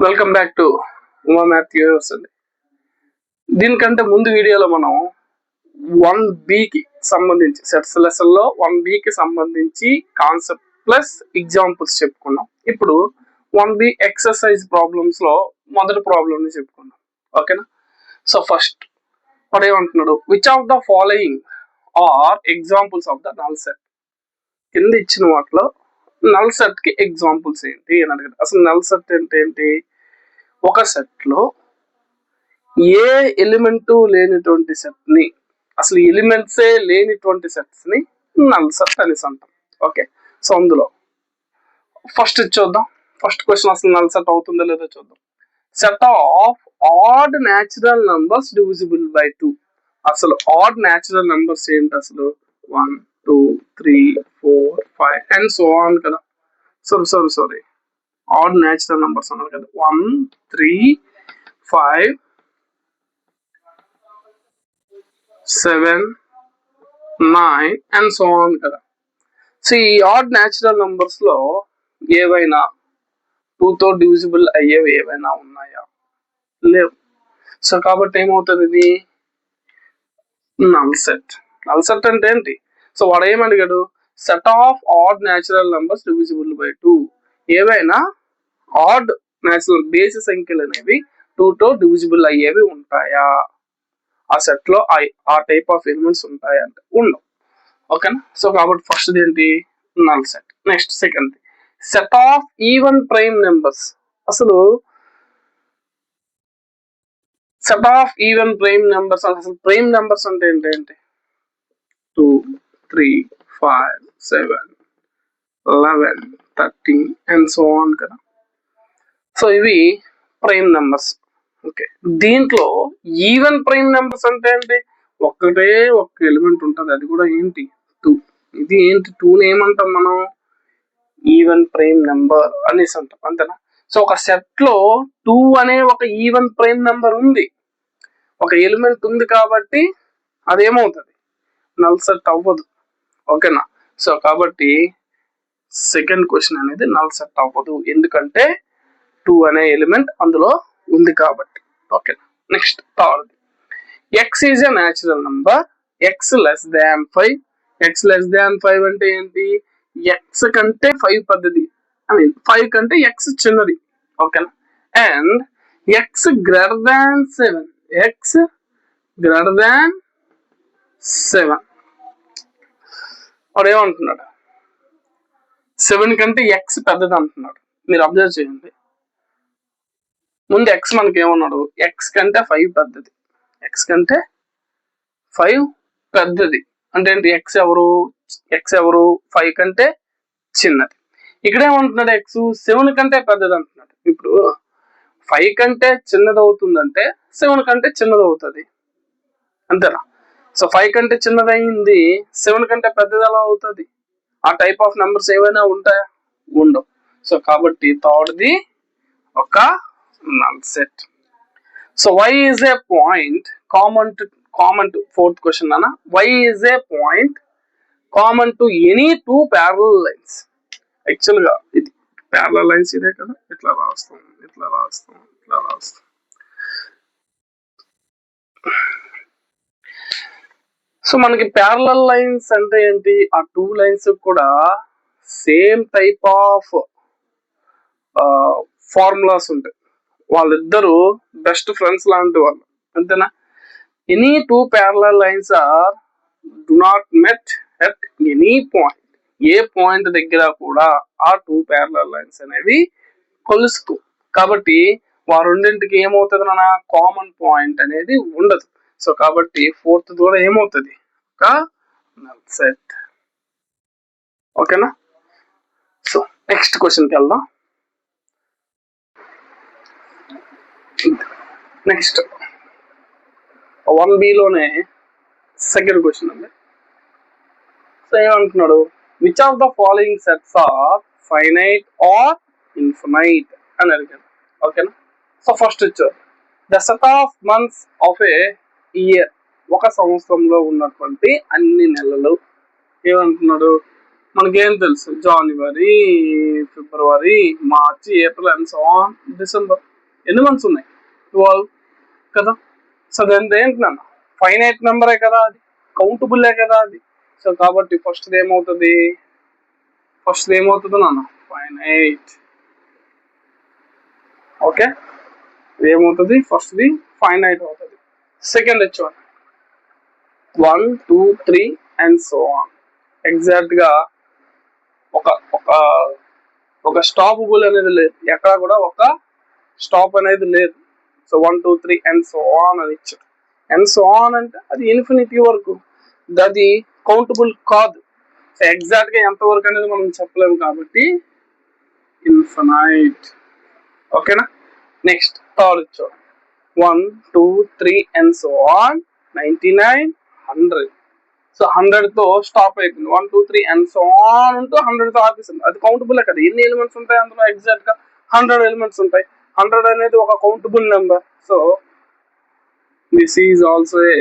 Welcome back to Uma Matthews అండి. దీనికంటే ముందు వీడియోలో మనం 1Bకి సంబంధించి సెట్స్ లెసన్లో 1Bకి సంబంధించి కాన్సెప్ట్ ప్లస్ ఎగ్జాంపుల్స్ చెప్పుకున్నాం. ఇప్పుడు 1B ఎక్సర్సైజ్ ప్రాబ్లమ్స్ లో మొదటి ప్రాబ్లమ్ ని చెప్పుకున్నాం. ఓకేనా? సో ఫస్ట్ వాడు ఏమంటున్నాడు, which of the following are examples of the null set. కింద ఇచ్చిన వాటిలో నల్ సెట్ కి ఎగ్జాంపుల్స్ ఏంటి అని అడిగాడు. అసలు నల్ సెట్ అంటే ఏంటి? ఒక సెట్ లో ఏ ఎలిమెంట్ లేనిటువంటి సెట్ ని, అసలు ఎలిమెంట్సే లేనిటువంటి సెట్స్ ని నల్ సెట్ అనేసి అంటాం. ఓకే, సో అందులో ఫస్ట్ చూద్దాం. ఫస్ట్ క్వశ్చన్ అసలు నల్ సెట్ అవుతుందో లేదో చూద్దాం. Set of odd natural numbers divisible by 2. అసలు ఆడ్ న్యాచురల్ నంబర్స్ ఏంటి? అసలు 1 2 3 4 5 అండ్ సో ఆన్ కదా. సారీ ఆడ్ న్యాచురల్ నంబర్స్ అన్నారు కదా. 1 3 5 7 9 అండ్ సో ఆన్ కదా. సో ఈ ఆడ్ న్యాచురల్ నంబర్స్ లో ఏవైనా 2 తో డివిజిబుల్ అయ్యేవి ఏవైనా ఉన్నాయా? లేవు. సో కాబట్టి ఏమవుతుంది? ఇది నల్ సెట్. నల్ సెట్ అంటే ఏంటి? సో వాడు ఏమడిగాడు, set of odd natural numbers divisible by 2. ఏవైనా ఆడ్ న్యాచురల్ బేసి సంఖ్యలు అనేవి 2 తో డివిజిబుల్ అయ్యేవి ఉంటాయా? ఆ సెట్ లో ఆ టైప్ ఆఫ్ ఎలిమెంట్స్ ఉంటాయా అంటే ఉండవు. ఓకేనా? సో కాబట్టి ఫస్ట్ ఏంటి? Null set. Next second, set of even prime numbers. అసలు set of even prime numbers, అసలు ప్రైమ్ నెంబర్స్ అంటే ఏంటి? 2 3 5 7 11 13 అండ్ సో ఆన్ కదా. సో ఇవి ప్రైమ్ నెంబర్స్. ఓకే, దీంట్లో ఈవెన్ ప్రైమ్ నెంబర్స్ అంటే ఏంటి? ఒక్కటే ఒక్క ఎలిమెంట్ ఉంటుంది, అది కూడా ఏంటి? 2. ఇది ఏంటి? 2ని ఏమంటాం మనం? ఈవెన్ ప్రైమ్ నెంబర్ అనేసి అంటాం, అంతేనా? సో ఒక సెట్ లో 2 అనే ఒక ఈవెన్ ప్రైమ్ నెంబర్ ఉంది, ఒక ఎలిమెంట్ ఉంది కాబట్టి అదేమవుతుంది? నల్ సెట్ అవ్వదు. ఓకేనా? సో కాబట్టి సెకండ్ క్వశ్చన్ అనేది నల్ సెట్ అవ్వదు, ఎందుకంటే 2 అనే ఎలిమెంట్ అందులో ఉంది కాబట్టి. Okay, next third, X is a natural number X less than 5. X less than 5 అంటే ఏంటి? ఎక్స్ కంటే 5 పెద్దది, 5 కంటే ఎక్స్ చిన్నది. ఓకేనా? And X greater than 7. X greater than 7. వాడు ఏమంటున్నాడు? 7 కంటే ఎక్స్ పెద్దది అంటున్నాడు. మీరు అబ్జర్వ్ చేయండి. ముందు ఎక్స్ మనకి ఏమన్నాడు? ఎక్స్ కంటే 5 పెద్దది. ఎక్స్ కంటే 5 పెద్దది అంటే ఏంటి? ఎక్స్ ఎవరు? 5 కంటే చిన్నది. ఇక్కడ ఏమంటున్నాడు? ఎక్స్ 7 కంటే పెద్దది అంటున్నాడు. ఇప్పుడు 5 కంటే చిన్నది అవుతుందంటే 7 కంటే చిన్నది అవుతుంది, అంతేనా? సో 5 కంటే చిన్నది అయింది, 7 కంటే పెద్దది ఎలా అవుతుంది? ఆ టైప్ ఆఫ్ నెంబర్స్ ఏవైనా ఉంటాయా? ఉండవు. సో కాబట్టి థర్డ్ది ఒక null set. So y is a point common to fourth question nana. Y is a point common to any two parallel lines. Actually ga ఇది parallel lines ఇదే కదా. ఇట్లా రాస్తాం. సో మనకి parallel lines అంటే ఏంటి? ఆ 2 lines కూడా సేమ్ టైప్ ఆఫ్ ఫార్ములాస్ ఉంటాయి. వాళ్ళిద్దరూ బెస్ట్ ఫ్రెండ్స్ లాంటి వాళ్ళు, అంతేనా? Any 2 parallel lines are do not met at any point. A point దగ్గర కూడా ఆ 2 parallel lines అనేవి కలుసుకో. కాబట్టి రెండింటికి ఏమవుతుంది నాన్న? కామన్ పాయింట్ అనేది ఉండదు. సో కాబట్టి ఫోర్త్ కూడా ఏమవుతుంది? ఒక నల్ సెట్. ఓకేనా? సో నెక్స్ట్ క్వశ్చన్కి వెళ్దాం. నెక్స్ట్ 1Bలోనే సెకండ్ క్వశ్చన్ అండి. సో ఏమంటున్నాడు? Which of the following sets are finite or infinite అని అడిగాడు. ఓకేనా? సో ఫస్ట్ వచ్చారు, the set of months of a year. ఒక సంవత్సరంలో ఉన్నటువంటి అన్ని నెలలు. ఏమంటున్నాడు? మనకేం తెలుసు? January, February, March, April and so on December. ఎన్ని మంత్స్ ఉన్నాయి? 12 కదా. సో దాని ఏంటి నాన్న? ఫైనైట్ నెంబరే కదా, అది కౌంటబుల్లే కదా అది. సో కాబట్టి ఫస్ట్ ఏమవుతుంది నాన్న? ఫైనైట్. ఓకే, ఏమవుతుంది? ఫస్ట్ది ఫైనైట్ అవుతుంది. సెకండ్ వచ్చి 1, 2, 3 అండ్ సో ఆన్. ఎగ్జాక్ట్ గా ఒక ఒక ఒక స్టాపబుల్ అనేది లేదు, ఎక్కడ కూడా ఒక స్టాప్ అనేది లేదు. సో 1, 2, 3 అండ్ సో ఆన్ అని ఇచ్చారు. అండ్ సో ఆన్ అంటే అది ఇన్ఫినిటీ వరకు, అది కౌంటబుల్ కాదు. సో ఎగ్జాక్ట్ గా ఎంత వరకు అనేది మనం చెప్పలేము కాబట్టి ఇన్ఫినైట్. ఓకేనా. నెక్స్ట్ థర్డ్ చూడండి, 1, 2, 3 అండ్ సో ఆన్ 99, 100. సో 100 తో స్టాప్ అయిపోయింది. 1, 2, 3 అండ్ సో ఆన్ ఉంటూ 100 తో ఆపేసింది. అది కౌంటబుల్ కదా. ఎన్ని ఎలిమెంట్స్ ఉంటాయి అందులో? ఎగ్జాక్ట్ గా 100 ఎలిమెంట్స్ ఉంటాయి. 100 అనేది ఒక countable number. So this is also a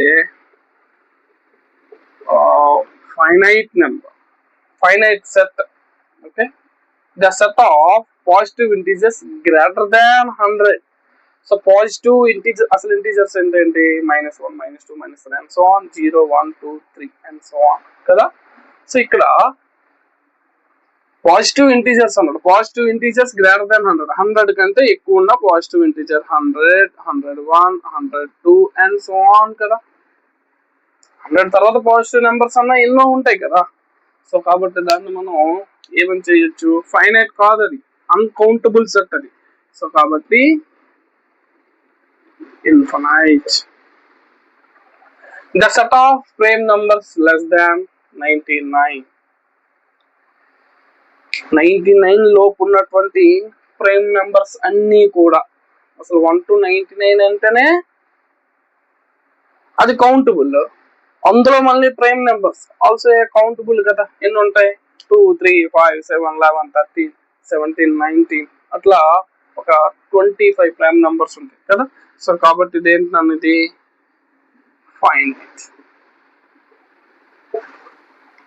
finite number, finite set. Okay, the set of positive integers greater than 100. So positive integer, అసలు ఇంటీజర్స్ ఏంటంటే -1, -2, -3 and so on, 0, 1, 2, 3 and so on కదా. So ఇక్కడ positive integers అన్నాడు. Positive integers greater than 100, 100 కంటే ఎక్కువ ఉన్న positive integer 100, 101, 102 and so on కదా. 100 తర్వాత పాజిటివ్ నెంబర్స్ అన్న ఎన్నో ఉంటాయి కదా. సో కాబట్టి దాన్ని మనం ఏమని చేయొచ్చు? ఫైనైట్ కాదు, అది అన్కౌంటబుల్ సెట్ అది. సో కాబట్టి infinite. The set of prime numbers less than 99. 99 లోపు ఉన్నటువంటి ప్రైమ్ నెంబర్స్ అన్నీ కూడా, అసలు 1 to 99 అంటేనే అది కౌంటబుల్. అందులో మళ్ళీ ప్రైమ్ నెంబర్స్ ఆల్సో కౌంటబుల్ కదా. ఎన్ని ఉంటాయి? 2, 3, 5, 7, 11, 13, 17, 19 అట్లా ఒక 25 ప్రైమ్ నెంబర్స్ ఉంటాయి కదా. సో కాబట్టి ఇదేంటి అనేది ఫైనైట్.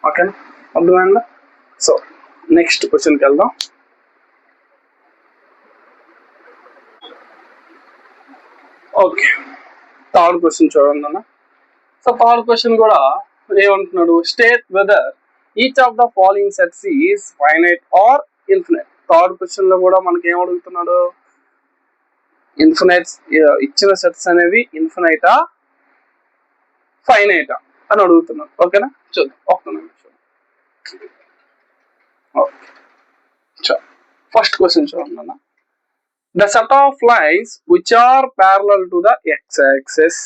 ఓకే, అర్థమైందా? సో నెక్స్ట్ క్వశ్చన్కి వెళ్దాం. ఓకే, థర్డ్ క్వశ్చన్ చూడండి అన్న. సో థర్డ్ క్వశ్చన్ కూడా ఏమంటున్నాడు? State whether each of the following sets is finite or infinite. Third question లో కూడా మనకి ఏం అడుగుతున్నాడు? ఇన్ఫినైట్స్ ఇచ్చిన సెట్స్ అనేవి ఇన్ఫినైటా ఫైనైటా అని అడుగుతున్నాడు. ఓకేనా, చూద్దాం. ఒక్క నిమిషం. ఫస్ట్ క్వశ్చన్ చూడండి అన్న. The set of lines which are parallel to the X axis,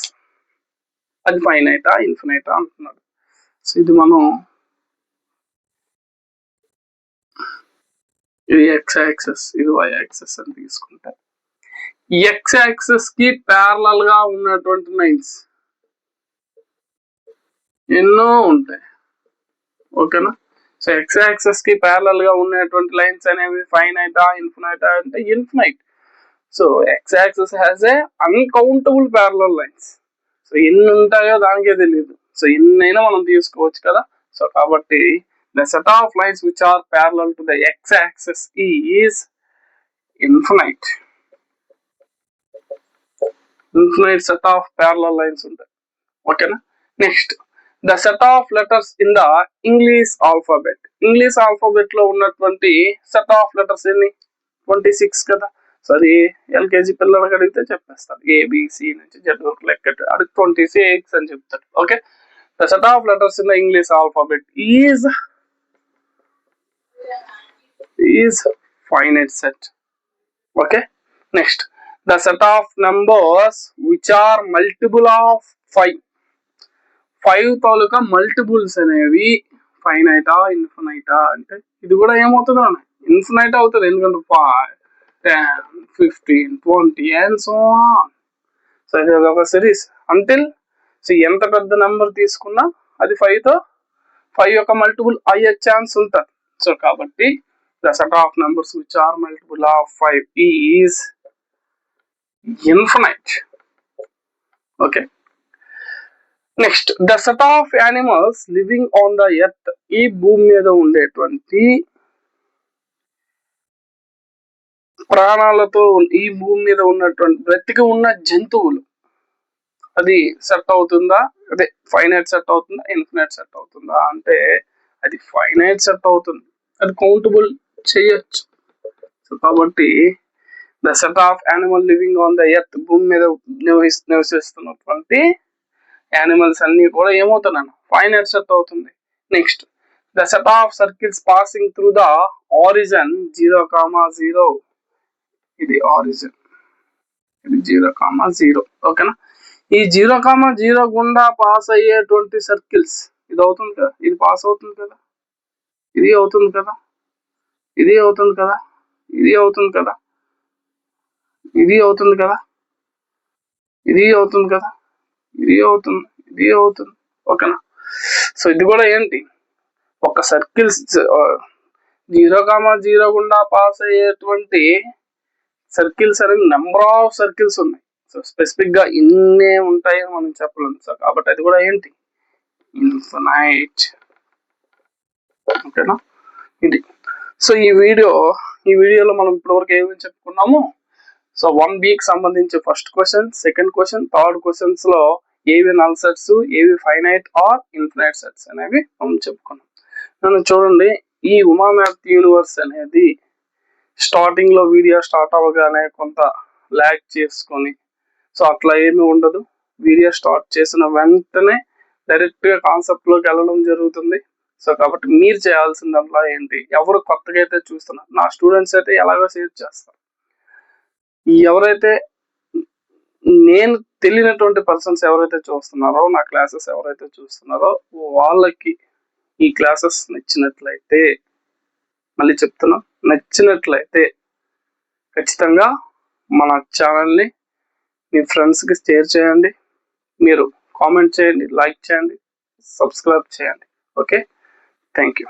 అది ఫైనైటా ఇన్ఫినైటా అంటున్నాడు. సో ఇది మనం ఇది ఎక్స్ యాక్సిస్, ఇది వై యాక్సిస్ అని తీసుకుంటే, ఎక్స్ యాక్సిస్ కి ప్యారలల్ గా ఉన్నటువంటి లైన్స్ ఎన్నో ఉంటాయి. ఓకేనా. సో ఎక్స్ యాక్సిస్ కి ప్యారలల్ గా ఉన్నటువంటి లైన్స్ అనేవి ఫైనైటా ఇన్ఫినైటా అంటే infinite. So X axis has a uncountable parallel lines. So ఎన్ని ఉంటాయో దానికే తెలియదు. సో ఎన్నైనా మనం తీసుకోవచ్చు కదా. సో కాబట్టి the set of lines which are parallel to the x-axis is infinite. Infinite set of parallel lines ఉంటాయి. ఓకేనా. Next, the set of letters in the English alphabet. English alphabet లో ఉన్నటువంటి సెట్ ఆఫ్ లెటర్స్ ఎన్ని? 26 కదా. So అది LKG పిల్లలకి అడిగితే చెప్పేస్తాడు. ఏబిసి నుంచి జెడ్ వరకు లెక్క అడిగి 26 అని చెప్తాడు. Okay, the set of letters in the English alphabet is finite set. Okay, next, the set of numbers which are multiple of 5 taluka multiples అనేవి ఫైనైటా ఇన్ఫినైటా అంటే ఇది కూడా ఏమవుతుంది అన్న? ఇన్ఫినైట్ అవుతుంది. ఎందుకంటే 5, 10, 15, 20 అండ్ సో ఆన్. సో ఇది ఒక సిరీస్ అంటిల్, సో ఎంత పెద్ద నెంబర్ తీసుకున్నా అది 5 యొక్క మల్టిపుల్ అయ్యే ఛాన్స్ ఉంటుంది. సో కాబట్టి the set of numbers which are multiple of 5 is infinite. Okay, next the set of animals living on the earth, ఈ భూమి మీద ఉండేటువంటి ప్రాణాలతో ఈ భూమి మీద ఉన్నటువంటి బ్రతికి ఉన్న జంతువులు, అది సెట్ అవుతుందా, అదే ఫైనైట్ సెట్ అవుతుందా, ఇన్ఫినైట్ సెట్ అవుతుందా అంటే అది ఫైనైట్ సెట్ అవుతుంది, అది కౌంటబుల్ చేయొచ్చు. సో కాబట్టి the set of animal living on the earth, భూమి మీద నివసిస్తున్నటువంటి యానిమల్స్ అన్ని కూడా ఏమవుతున్నాను ఫైనైట్ సెట్ అవుతుంది. Next the set of circles passing through the origin 0,0, ఇది ఆరిజిన్, ఇది 0,0, ఓకేనా. ఈ 0,0 గుండా పాస్ అయ్యేటువంటి సర్కిల్స్, ఇది అవుతుంది కదా, ఇది పాస్ అవుతుంది కదా, ఇది అవుతుంది కదా, ఇది అవుతుంది కదా, ఇది అవుతుంది కదా, ఇది అవుతుంది కదా, ఇది అవుతుంది కదా, ఇది అవుతుంది, ఇది అవుతుంది, ఓకేనా. సో ఇది కూడా ఏంటి, ఒక సర్కిల్స్ 0,0 గుండా పాస్ అయ్యేటువంటి సర్కిల్స్ అనేది నెంబర్ ఆఫ్ సర్కిల్స్ ఉన్నాయి. సో స్పెసిఫిక్ గా ఇన్నే ఉంటాయి మనం చెప్పలేము. సో కాబట్టి అది కూడా ఏంటి, ఇన్ఫినైట్, ఓకేనా. ఇది సో ఈ వీడియోలో మనం ఇప్పటివరకు ఏమేమి చెప్పుకున్నాము. సో 1 వీక్ సంబంధించి first question, second question, third questions లో ఏవి నల్ సెట్స్, ఏవి ఫైనైట్ ఆర్ ఇన్ఫినైట్ సెట్స్ అనేవి మనం చెప్పుకున్నాం. మనం చూడండి, ఈ ఉమా మ్యాథ్ యూనివర్స్ అనేది స్టార్టింగ్ లో వీడియో స్టార్ట్ అవ్వగానే కొంత ల్యాగ్ చేసుకొని, సో అట్లా ఏమి ఉండదు. వీడియో స్టార్ట్ చేసిన వెంటనే డైరెక్ట్ గా కాన్సెప్ట్ లోకి వెళ్ళడం జరుగుతుంది. సో కాబట్టి మీరు చేయాల్సిందల్లా ఏంటి, ఎవరు కొత్తగా అయితే చూస్తున్నారు, నా స్టూడెంట్స్ అయితే ఎలాగో షేర్ చేస్తారు, ఎవరైతే నేను తెలియనటువంటి పర్సన్స్ ఎవరైతే చూస్తున్నారో, నా క్లాసెస్ ఎవరైతే చూస్తున్నారో వాళ్ళకి ఈ క్లాసెస్ నచ్చినట్లయితే, మళ్ళీ చెప్తున్నా, నచ్చినట్లయితే ఖచ్చితంగా మన ఛానల్ని మీ ఫ్రెండ్స్కి షేర్ చేయండి, మీరు కామెంట్ చేయండి, లైక్ చేయండి, సబ్స్క్రైబ్ చేయండి. Okay, thank you.